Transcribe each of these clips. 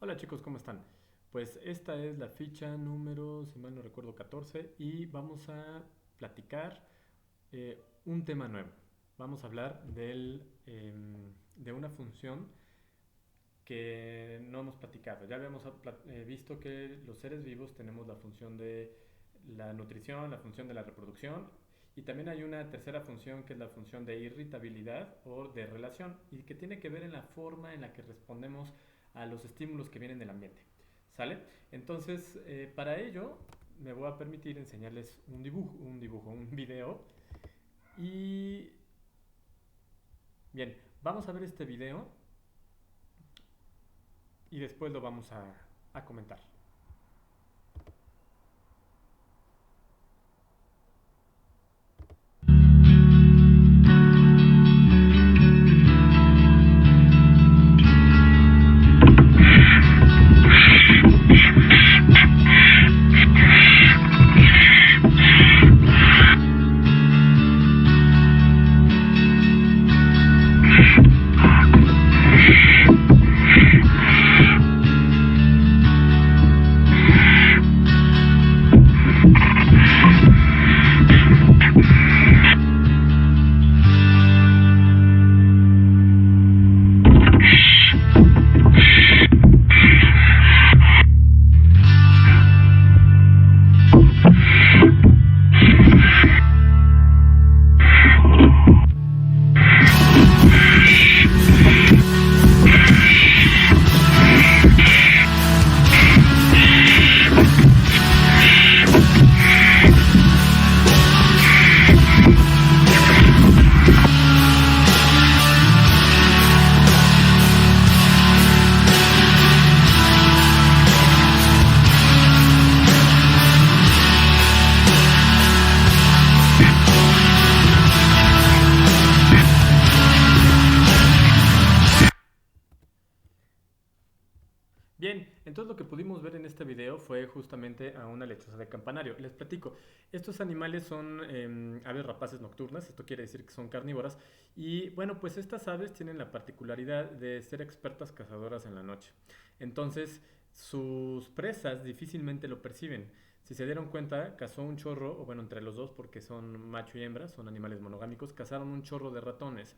Hola chicos, ¿cómo están? Pues esta es la ficha número, si mal no recuerdo, 14 y vamos a platicar un tema nuevo. Vamos a hablar de una función que no hemos platicado. Ya habíamos visto que los seres vivos tenemos la función de la nutrición, la función de la reproducción y también hay una tercera función que es la función de irritabilidad o de relación y que tiene que ver en la forma en la que respondemos a los estímulos que vienen del ambiente. ¿Sale? Entonces, para ello me voy a permitir enseñarles un video y bien, vamos a ver este video y después lo vamos a comentar. Bien, entonces lo que pudimos ver en este video fue justamente a una lechuza de campanario. Les platico, estos animales son aves rapaces nocturnas, esto quiere decir que son carnívoras, y bueno, pues estas aves tienen la particularidad de ser expertas cazadoras en la noche. Entonces, sus presas difícilmente lo perciben. Si se dieron cuenta, cazó un chorro, o bueno, entre los dos, porque son macho y hembra, son animales monogámicos, cazaron un chorro de ratones.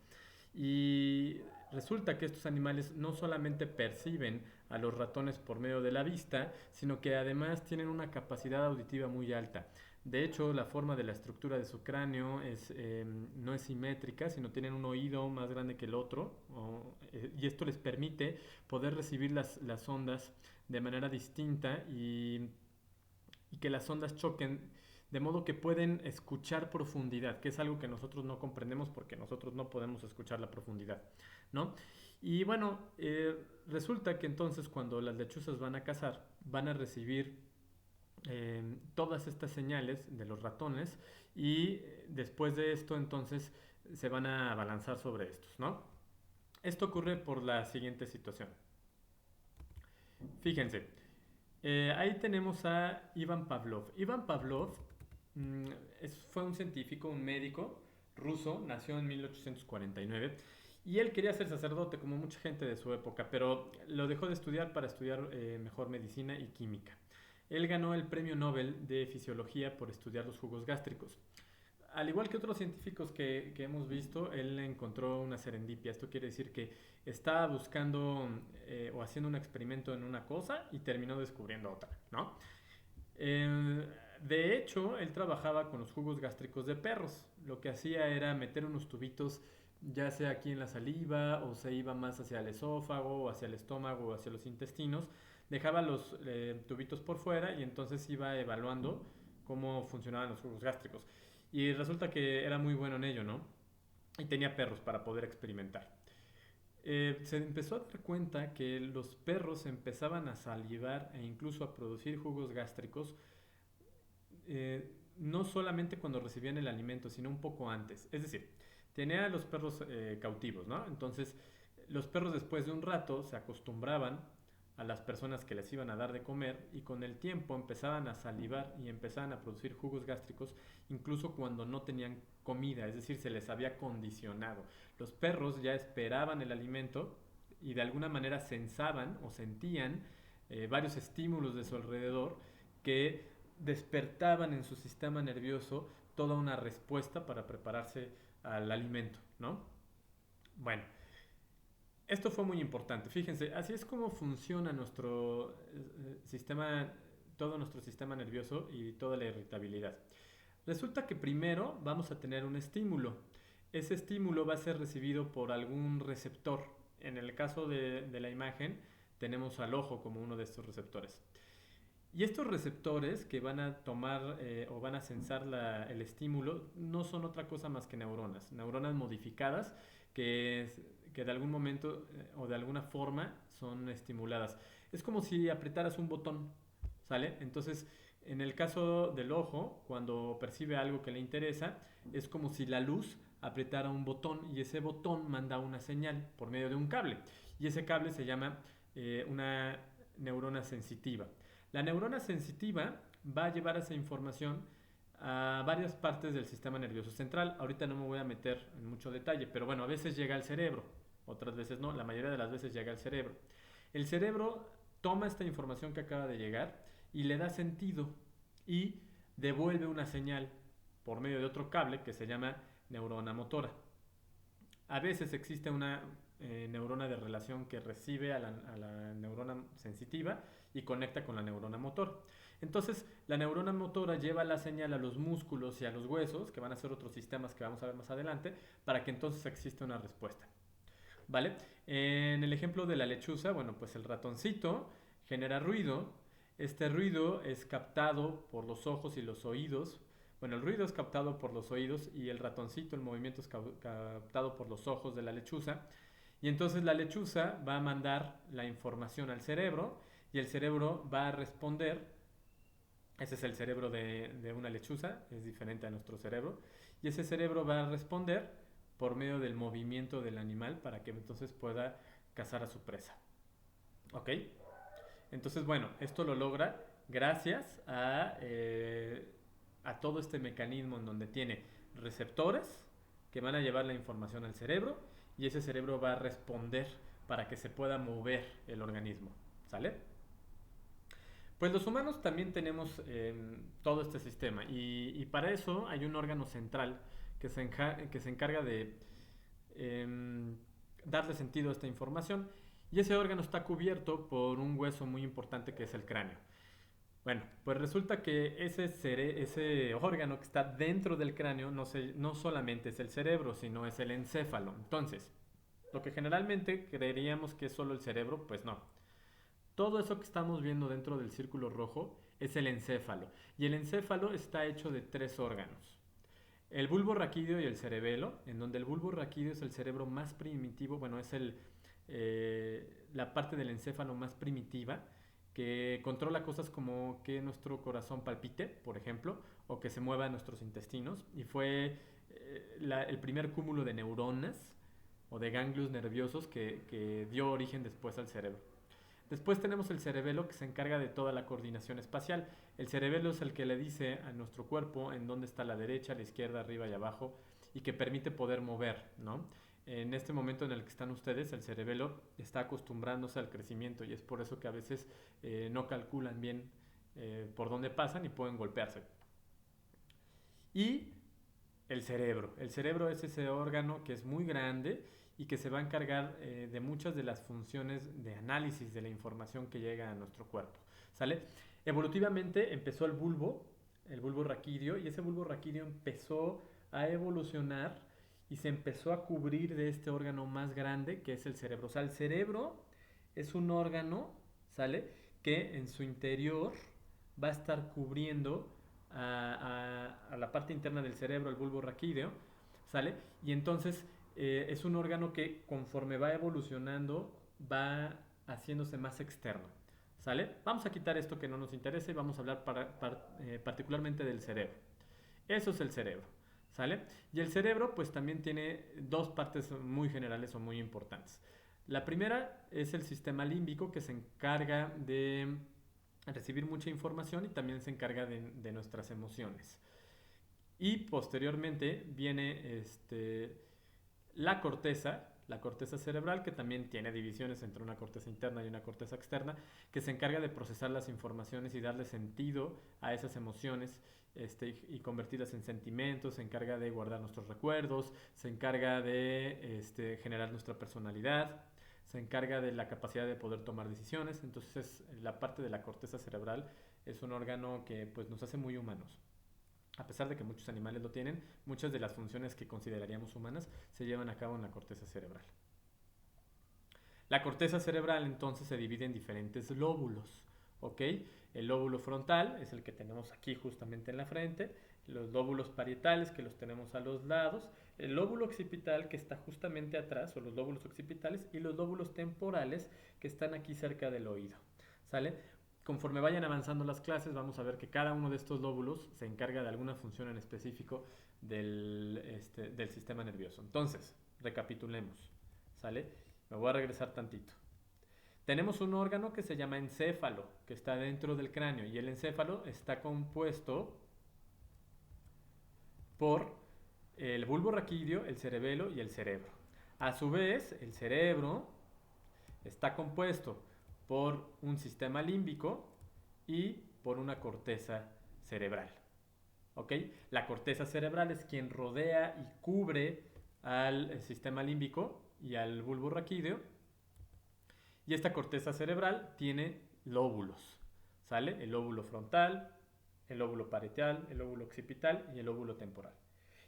Y resulta que estos animales no solamente perciben a los ratones por medio de la vista, sino que además tienen una capacidad auditiva muy alta. De hecho, la forma de la estructura de su cráneo no es simétrica, sino tienen un oído más grande que el otro, y esto les permite poder recibir las ondas de manera distinta y que las ondas choquen de modo que pueden escuchar profundidad, que es algo que nosotros no comprendemos porque nosotros no podemos escuchar la profundidad, ¿no? Y bueno, resulta que entonces cuando las lechuzas van a cazar, van a recibir todas estas señales de los ratones y después de esto entonces se van a abalanzar sobre estos, ¿no? Esto ocurre por la siguiente situación. Fíjense, ahí tenemos a Ivan Pavlov. Ivan Pavlov mm, fue un científico, un médico ruso, nació en 1849 y él quería ser sacerdote como mucha gente de su época, pero lo dejó de estudiar para estudiar mejor medicina y química. Él ganó el premio Nobel de Fisiología por estudiar los jugos gástricos. Al igual que otros científicos que hemos visto, él encontró una serendipia. Esto quiere decir que estaba buscando o haciendo un experimento en una cosa y terminó descubriendo otra, ¿no? Eh, de hecho, él trabajaba con los jugos gástricos de perros. Lo que hacía era meter unos tubitos, ya sea aquí en la saliva, o se iba más hacia el esófago, o hacia el estómago, o hacia los intestinos. Dejaba los tubitos por fuera y entonces iba evaluando cómo funcionaban los jugos gástricos. Y resulta que era muy bueno en ello, ¿no? Y tenía perros para poder experimentar. Se empezó a dar cuenta que los perros empezaban a salivar e incluso a producir jugos gástricos no solamente cuando recibían el alimento, sino un poco antes. Es decir, tenía a los perros cautivos, ¿no? Entonces, los perros después de un rato se acostumbraban a las personas que les iban a dar de comer y con el tiempo empezaban a salivar y empezaban a producir jugos gástricos incluso cuando no tenían comida, es decir, se les había condicionado. Los perros ya esperaban el alimento y de alguna manera sensaban o sentían varios estímulos de su alrededor que despertaban en su sistema nervioso toda una respuesta para prepararse al alimento, ¿no? Bueno, esto fue muy importante. Fíjense, así es como funciona nuestro sistema, todo nuestro sistema nervioso y toda la irritabilidad. Resulta que primero vamos a tener un estímulo. Ese estímulo va a ser recibido por algún receptor. En el caso de la imagen, tenemos al ojo como uno de estos receptores. Y estos receptores que van a tomar o van a sensar el estímulo no son otra cosa más que neuronas modificadas que de algún momento o de alguna forma son estimuladas. Es como si apretaras un botón, ¿sale? Entonces, en el caso del ojo, cuando percibe algo que le interesa, es como si la luz apretara un botón y ese botón manda una señal por medio de un cable. Y ese cable se llama una neurona sensitiva. La neurona sensitiva va a llevar esa información a varias partes del sistema nervioso central. Ahorita no me voy a meter en mucho detalle, pero bueno, a veces llega al cerebro, otras veces no, la mayoría de las veces llega al cerebro. El cerebro toma esta información que acaba de llegar y le da sentido y devuelve una señal por medio de otro cable que se llama neurona motora. A veces existe una neurona de relación que recibe a la neurona sensitiva y conecta con la neurona motor. Entonces, la neurona motora lleva la señal a los músculos y a los huesos, que van a ser otros sistemas que vamos a ver más adelante, para que entonces exista una respuesta. ¿Vale? En el ejemplo de la lechuza, bueno, pues el ratoncito genera ruido. Este ruido es captado por los ojos y los oídos. Bueno, el ruido es captado por los oídos y el ratoncito, el movimiento es captado por los ojos de la lechuza. Y entonces la lechuza va a mandar la información al cerebro y el cerebro va a responder. Ese es el cerebro de una lechuza, es diferente a nuestro cerebro. Y ese cerebro va a responder por medio del movimiento del animal para que entonces pueda cazar a su presa. ¿Ok? Entonces, bueno, esto lo logra gracias a todo este mecanismo en donde tiene receptores que van a llevar la información al cerebro y ese cerebro va a responder para que se pueda mover el organismo. ¿Sale? Pues los humanos también tenemos todo este sistema y para eso hay un órgano central que se encarga de darle sentido a esta información y ese órgano está cubierto por un hueso muy importante que es el cráneo. Bueno, pues resulta que ese órgano que está dentro del cráneo no solamente es el cerebro, sino es el encéfalo. Entonces, lo que generalmente creeríamos que es solo el cerebro, pues no. Todo eso que estamos viendo dentro del círculo rojo es el encéfalo. Y el encéfalo está hecho de 3 órganos. El bulbo raquídeo y el cerebelo, en donde el bulbo raquídeo es el cerebro más primitivo, bueno, es la parte del encéfalo más primitiva, que controla cosas como que nuestro corazón palpite, por ejemplo, o que se mueva nuestros intestinos. Y fue el primer cúmulo de neuronas o de ganglios nerviosos que dio origen después al cerebro. Después tenemos el cerebelo que se encarga de toda la coordinación espacial. El cerebelo es el que le dice a nuestro cuerpo en dónde está la derecha, la izquierda, arriba y abajo y que permite poder mover, ¿no? En este momento en el que están ustedes, el cerebelo está acostumbrándose al crecimiento y es por eso que a veces no calculan bien por dónde pasan y pueden golpearse. Y el cerebro. El cerebro es ese órgano que es muy grande y que se va a encargar de muchas de las funciones de análisis de la información que llega a nuestro cuerpo. ¿Sale? Evolutivamente empezó el bulbo raquídeo, y ese bulbo raquídeo empezó a evolucionar y se empezó a cubrir de este órgano más grande que es el cerebro. O sea, el cerebro es un órgano, ¿sale? Que en su interior va a estar cubriendo a la parte interna del cerebro, el bulbo raquídeo, ¿sale? Y entonces es un órgano que conforme va evolucionando va haciéndose más externo, ¿sale? Vamos a quitar esto que no nos interesa y vamos a hablar particularmente del cerebro. Eso es el cerebro, ¿sale? Y el cerebro pues también tiene 2 partes muy generales o muy importantes. La primera es el sistema límbico, que se encarga de recibir mucha información y también se encarga de nuestras emociones. Y posteriormente viene la corteza, la corteza cerebral, que también tiene divisiones entre una corteza interna y una corteza externa, que se encarga de procesar las informaciones y darle sentido a esas emociones y convertirlas en sentimientos, se encarga de guardar nuestros recuerdos, se encarga de generar nuestra personalidad, se encarga de la capacidad de poder tomar decisiones. Entonces la parte de la corteza cerebral es un órgano que pues, nos hace muy humanos. A pesar de que muchos animales lo tienen, muchas de las funciones que consideraríamos humanas se llevan a cabo en la corteza cerebral. La corteza cerebral entonces se divide en diferentes lóbulos, ¿ok? El lóbulo frontal es el que tenemos aquí justamente en la frente, los lóbulos parietales que los tenemos a los lados, el lóbulo occipital que está justamente atrás, o los lóbulos occipitales, y los lóbulos temporales que están aquí cerca del oído, ¿sale? Conforme vayan avanzando las clases, vamos a ver que cada uno de estos lóbulos se encarga de alguna función en específico del sistema nervioso. Entonces, recapitulemos, ¿sale? Me voy a regresar tantito. Tenemos un órgano que se llama encéfalo, que está dentro del cráneo, y el encéfalo está compuesto por el bulbo raquídeo, el cerebelo y el cerebro. A su vez, el cerebro está compuesto por un sistema límbico y por una corteza cerebral. ¿Ok? La corteza cerebral es quien rodea y cubre al sistema límbico y al bulbo raquídeo. Y esta corteza cerebral tiene lóbulos, ¿sale? El lóbulo frontal, el lóbulo parietal, el lóbulo occipital y el lóbulo temporal.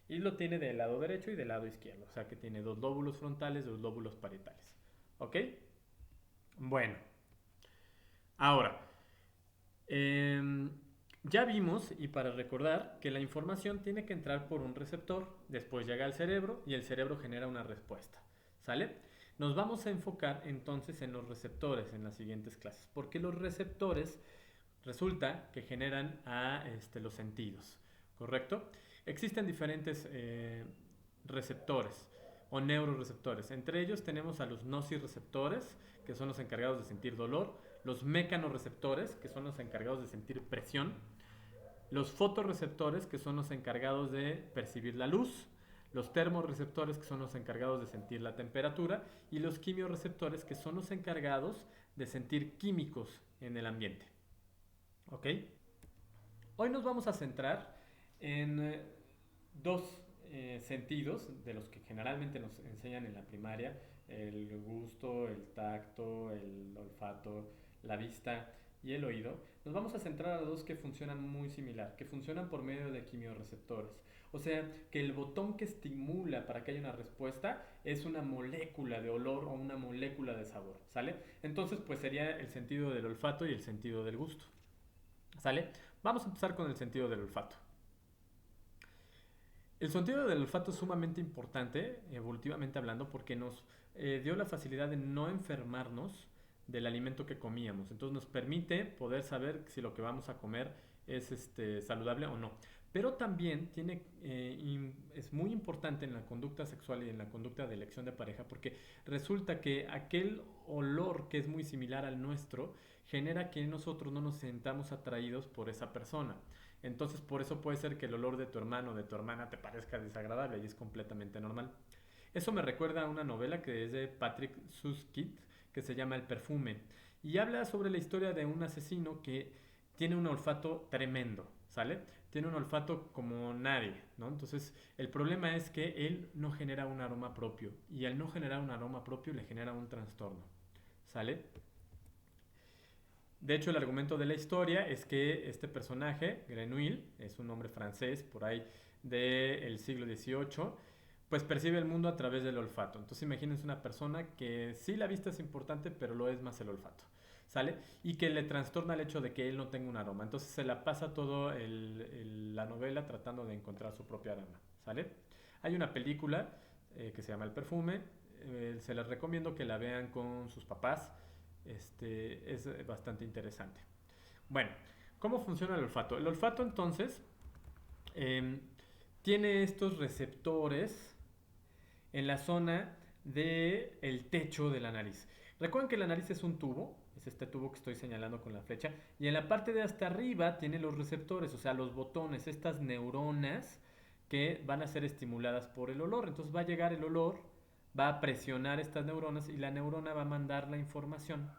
Y lo tiene del lado derecho y del lado izquierdo, o sea que tiene dos lóbulos frontales, dos lóbulos parietales. ¿Ok? Bueno, ahora, ya vimos, y para recordar, que la información tiene que entrar por un receptor, después llega al cerebro y el cerebro genera una respuesta, ¿sale? Nos vamos a enfocar entonces en los receptores en las siguientes clases, porque los receptores resulta que generan los sentidos, ¿correcto? Existen diferentes receptores o neuroreceptores. Entre ellos tenemos a los nociceptores, que son los encargados de sentir dolor, los mecanorreceptores, que son los encargados de sentir presión, los fotorreceptores, que son los encargados de percibir la luz, los termorreceptores, que son los encargados de sentir la temperatura, y los quimiorreceptores, que son los encargados de sentir químicos en el ambiente. ¿Ok? Hoy nos vamos a centrar en dos sentidos de los que generalmente nos enseñan en la primaria: el gusto, el tacto, el olfato, la vista y el oído. Nos vamos a centrar a dos que funcionan muy similar, que funcionan por medio de quimiorreceptores. O sea, que el botón que estimula para que haya una respuesta es una molécula de olor o una molécula de sabor, ¿sale? Entonces, pues sería el sentido del olfato y el sentido del gusto, ¿sale? Vamos a empezar con el sentido del olfato. El sentido del olfato es sumamente importante, evolutivamente hablando, porque nos dio la facilidad de no enfermarnos del alimento que comíamos. Entonces nos permite poder saber si lo que vamos a comer es saludable o no. Pero también es muy importante en la conducta sexual y en la conducta de elección de pareja, porque resulta que aquel olor que es muy similar al nuestro genera que nosotros no nos sentamos atraídos por esa persona. Entonces por eso puede ser que el olor de tu hermano o de tu hermana te parezca desagradable y es completamente normal. Eso me recuerda a una novela que es de Patrick Suskind, que se llama El perfume, y habla sobre la historia de un asesino que tiene un olfato tremendo, ¿sale? Tiene un olfato como nadie, ¿no? Entonces el problema es que él no genera un aroma propio, y al no generar un aroma propio le genera un trastorno, ¿sale? De hecho, el argumento de la historia es que este personaje, Grenouille, es un hombre francés por ahí del siglo XVIII, pues percibe el mundo a través del olfato. Entonces imagínense una persona que sí, la vista es importante, pero lo es más el olfato, ¿sale? Y que le trastorna el hecho de que él no tenga un aroma. Entonces se la pasa todo la novela tratando de encontrar su propio aroma, ¿sale? Hay una película que se llama El perfume, se les recomiendo que la vean con sus papás. Es bastante interesante. Bueno, ¿cómo funciona el olfato? El olfato entonces tiene estos receptores en la zona del techo de la nariz. Recuerden que la nariz es un tubo, es este tubo que estoy señalando con la flecha, y en la parte de hasta arriba tiene los receptores, o sea, los botones, estas neuronas que van a ser estimuladas por el olor. Entonces va a llegar el olor va a presionar estas neuronas y la neurona va a mandar la información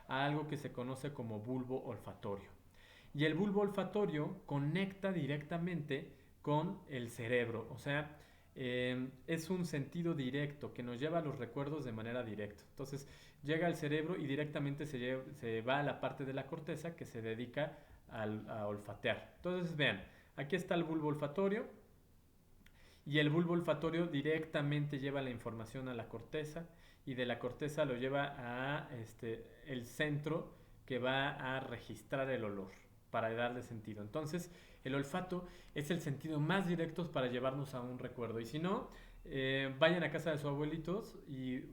a algo que se conoce como bulbo olfatorio. Y el bulbo olfatorio conecta directamente con el cerebro, o sea, es un sentido directo que nos lleva a los recuerdos de manera directa. Entonces llega al cerebro y directamente se va a la parte de la corteza que se dedica a olfatear. Entonces vean, aquí está el bulbo olfatorio y el bulbo olfatorio directamente lleva la información a la corteza y de la corteza lo lleva a el centro que va a registrar el olor para darle sentido. Entonces, el olfato es el sentido más directo para llevarnos a un recuerdo. Y si no, vayan a casa de sus abuelitos y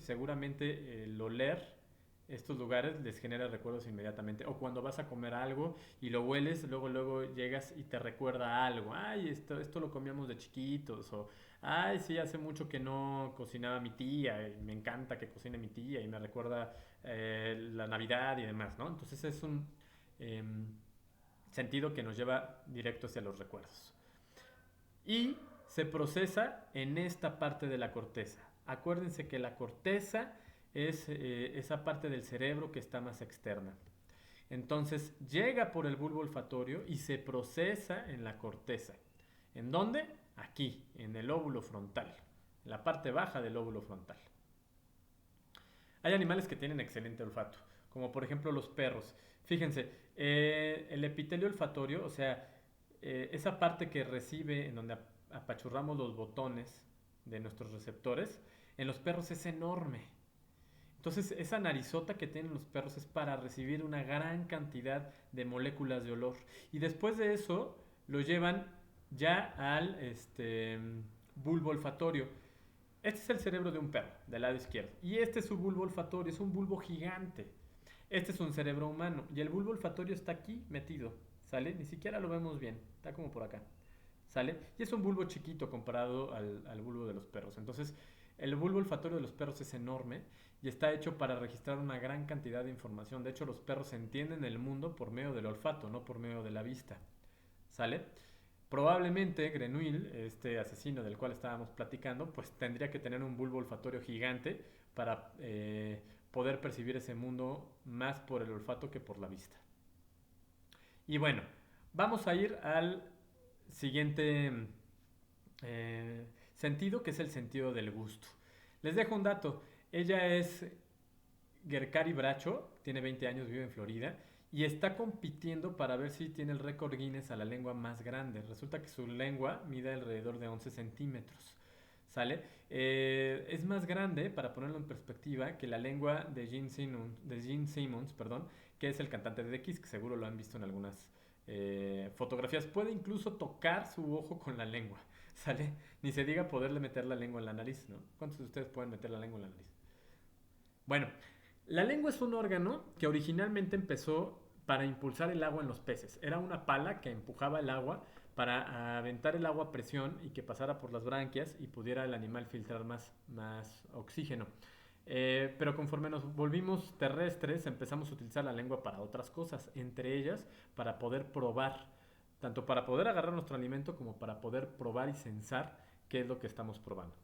seguramente el oler estos lugares les genera recuerdos inmediatamente. O cuando vas a comer algo y lo hueles, luego llegas y te recuerda algo. Ay, esto lo comíamos de chiquitos. O, ay, sí, hace mucho que no cocinaba mi tía. Y me encanta que cocine mi tía y me recuerda la Navidad y demás, ¿no? Entonces es un eh, sentido que nos lleva directo hacia los recuerdos. Y se procesa en esta parte de la corteza. Acuérdense que la corteza es esa parte del cerebro que está más externa. Entonces llega por el bulbo olfatorio y se procesa en la corteza. ¿En dónde? Aquí, en el lóbulo frontal, en la parte baja del lóbulo frontal. Hay animales que tienen excelente olfato, como por ejemplo los perros. Fíjense, el epitelio olfatorio, o sea, esa parte que recibe en donde apachurramos los botones de nuestros receptores, en los perros es enorme. Entonces, esa narizota que tienen los perros es para recibir una gran cantidad de moléculas de olor. Y después de eso, lo llevan ya al bulbo olfatorio. Este es el cerebro de un perro, del lado izquierdo. Y este es su bulbo olfatorio, es un bulbo gigante. Este es un cerebro humano. Y el bulbo olfatorio está aquí metido, ¿sale? Ni siquiera lo vemos bien, está como por acá, ¿sale? Y es un bulbo chiquito comparado al bulbo de los perros. Entonces, el bulbo olfatorio de los perros es enorme y está hecho para registrar una gran cantidad de información. De hecho, los perros entienden el mundo por medio del olfato, no por medio de la vista, ¿sale? Probablemente Grenouille, este asesino del cual estábamos platicando, pues tendría que tener un bulbo olfatorio gigante para poder percibir ese mundo más por el olfato que por la vista. Y bueno, vamos a ir al siguiente sentido, que es el sentido del gusto. Les dejo un dato. Ella es Gerkari Bracho, tiene 20 años, vive en Florida y está compitiendo para ver si tiene el récord Guinness a la lengua más grande. Resulta que su lengua mide alrededor de 11 centímetros. ¿Sale? Es más grande, para ponerlo en perspectiva, que la lengua de Gene Simmons, perdón, que es el cantante de The Kiss, que seguro lo han visto en algunas fotografías. Puede incluso tocar su ojo con la lengua, ¿sale? Ni se diga poderle meter la lengua en la nariz, ¿no? ¿Cuántos de ustedes pueden meter la lengua en la nariz? Bueno, la lengua es un órgano que originalmente empezó para impulsar el agua en los peces. Era una pala que empujaba el agua para aventar el agua a presión y que pasara por las branquias y pudiera el animal filtrar más oxígeno. Pero conforme nos volvimos terrestres, empezamos a utilizar la lengua para otras cosas, entre ellas para poder probar, tanto para poder agarrar nuestro alimento como para poder probar y sensar qué es lo que estamos probando.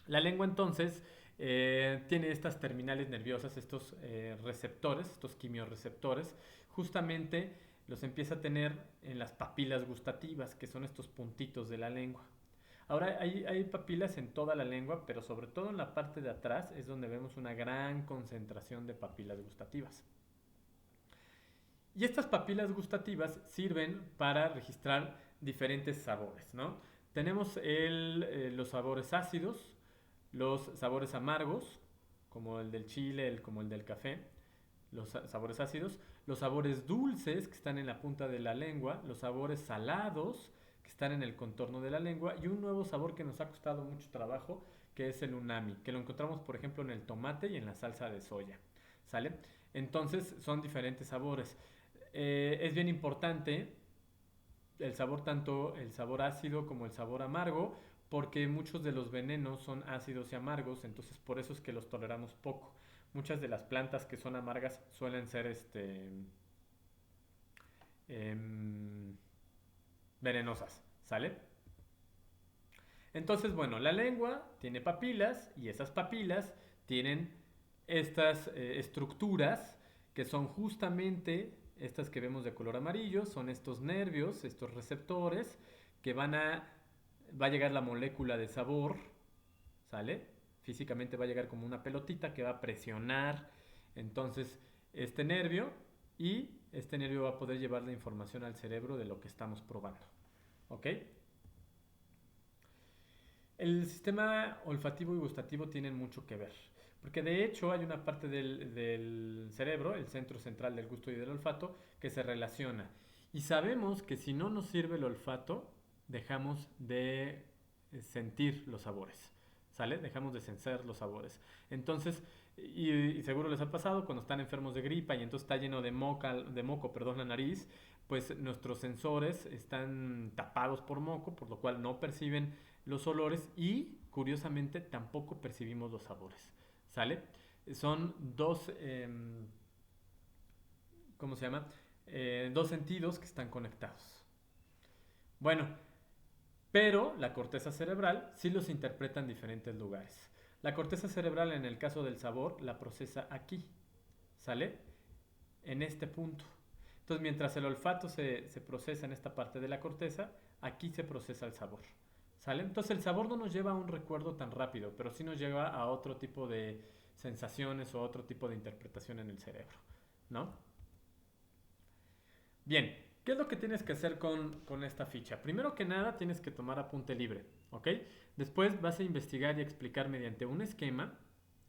La lengua entonces tiene estas terminales nerviosas, estos receptores, estos quimiorreceptores, justamente los empieza a tener en las papilas gustativas, que son estos puntitos de la lengua. Ahora hay papilas en toda la lengua, pero sobre todo en la parte de atrás es donde vemos una gran concentración de papilas gustativas. Y estas papilas gustativas sirven para registrar diferentes sabores, ¿no? Tenemos los sabores ácidos, los sabores amargos, como el del chile, como el del café, los sabores ácidos, los sabores dulces que están en la punta de la lengua, los sabores salados que están en el contorno de la lengua y un nuevo sabor que nos ha costado mucho trabajo, que es el umami, que lo encontramos por ejemplo en el tomate y en la salsa de soya, ¿sale? Entonces son diferentes sabores. Es bien importante el sabor, tanto el sabor ácido como el sabor amargo, porque muchos de los venenos son ácidos y amargos, entonces por eso es que los toleramos poco. Muchas de las plantas que son amargas suelen ser venenosas, ¿sale? Entonces, bueno, la lengua tiene papilas y esas papilas tienen estas estructuras que son justamente estas que vemos de color amarillo, son estos nervios, estos receptores que va a llegar la molécula de sabor, ¿sale? Físicamente va a llegar como una pelotita que va a presionar entonces este nervio y este nervio va a poder llevar la información al cerebro de lo que estamos probando, ¿ok? El sistema olfativo y gustativo tienen mucho que ver, porque de hecho hay una parte del cerebro, el centro central del gusto y del olfato, que se relaciona. Y sabemos que si no nos sirve el olfato, dejamos de sentir los sabores, ¿sale? Dejamos de sensar los sabores. Entonces, y seguro les ha pasado cuando están enfermos de gripa y entonces está lleno de moco, perdón, la nariz, pues nuestros sensores están tapados por moco, por lo cual no perciben los olores y, curiosamente, tampoco percibimos los sabores. ¿Sale? Son dos, ¿cómo se llama? Dos sentidos que están conectados. Bueno, pero la corteza cerebral sí los interpreta en diferentes lugares. La corteza cerebral, en el caso del sabor, la procesa aquí. ¿Sale? En este punto. Entonces, mientras el olfato se procesa en esta parte de la corteza, aquí se procesa el sabor. ¿Sale? Entonces el sabor no nos lleva a un recuerdo tan rápido, pero sí nos lleva a otro tipo de sensaciones o otro tipo de interpretación en el cerebro, ¿no? Bien, ¿qué es lo que tienes que hacer con esta ficha? Primero que nada tienes que tomar apunte libre, ¿ok? Después vas a investigar y explicar mediante un esquema,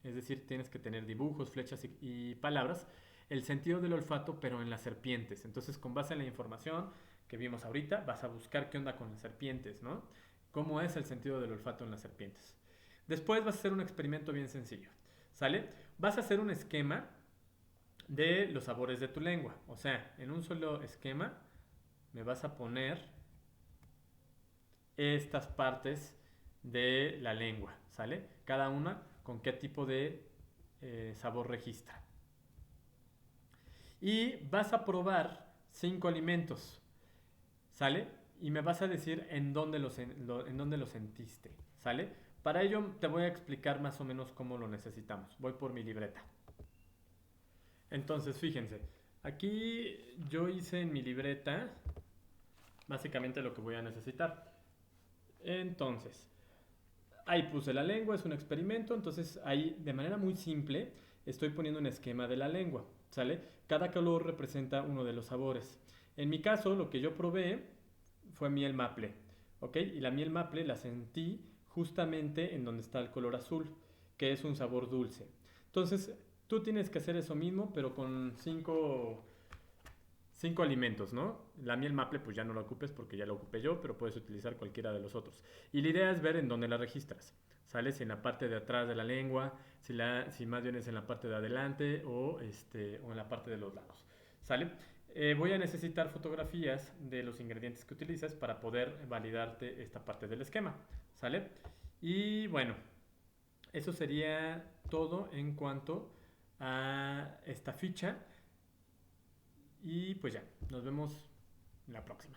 es decir, tienes que tener dibujos, flechas y palabras, el sentido del olfato, pero en las serpientes. Entonces, con base en la información que vimos ahorita, vas a buscar qué onda con las serpientes, ¿no? ¿Cómo es el sentido del olfato en las serpientes? Después vas a hacer un experimento bien sencillo, ¿sale? Vas a hacer un esquema de los sabores de tu lengua. O sea, en un solo esquema me vas a poner estas partes de la lengua, ¿sale? Cada una con qué tipo de sabor registra. Y vas a probar 5 alimentos, ¿sale? Y me vas a decir en dónde lo sentiste, ¿sale? Para ello te voy a explicar más o menos cómo lo necesitamos. Voy por mi libreta. Entonces, fíjense, aquí yo hice en mi libreta básicamente lo que voy a necesitar. Entonces, ahí puse la lengua, es un experimento, entonces ahí de manera muy simple estoy poniendo un esquema de la lengua, ¿sale? Cada color representa uno de los sabores. En mi caso, lo que yo probé fue miel maple, ¿ok? Y la miel maple la sentí justamente en donde está el color azul, que es un sabor dulce. Entonces, tú tienes que hacer eso mismo, pero con cinco alimentos, ¿no? La miel maple pues ya no la ocupes porque ya la ocupé yo, pero puedes utilizar cualquiera de los otros. Y la idea es ver en dónde la registras. ¿Sale? Si en la parte de atrás de la lengua, si más bien es en la parte de adelante o en la parte de los lados. ¿Sale? Voy a necesitar fotografías de los ingredientes que utilizas para poder validarte esta parte del esquema. ¿Sale? Y bueno, eso sería todo en cuanto a esta ficha. Y pues ya, nos vemos en la próxima.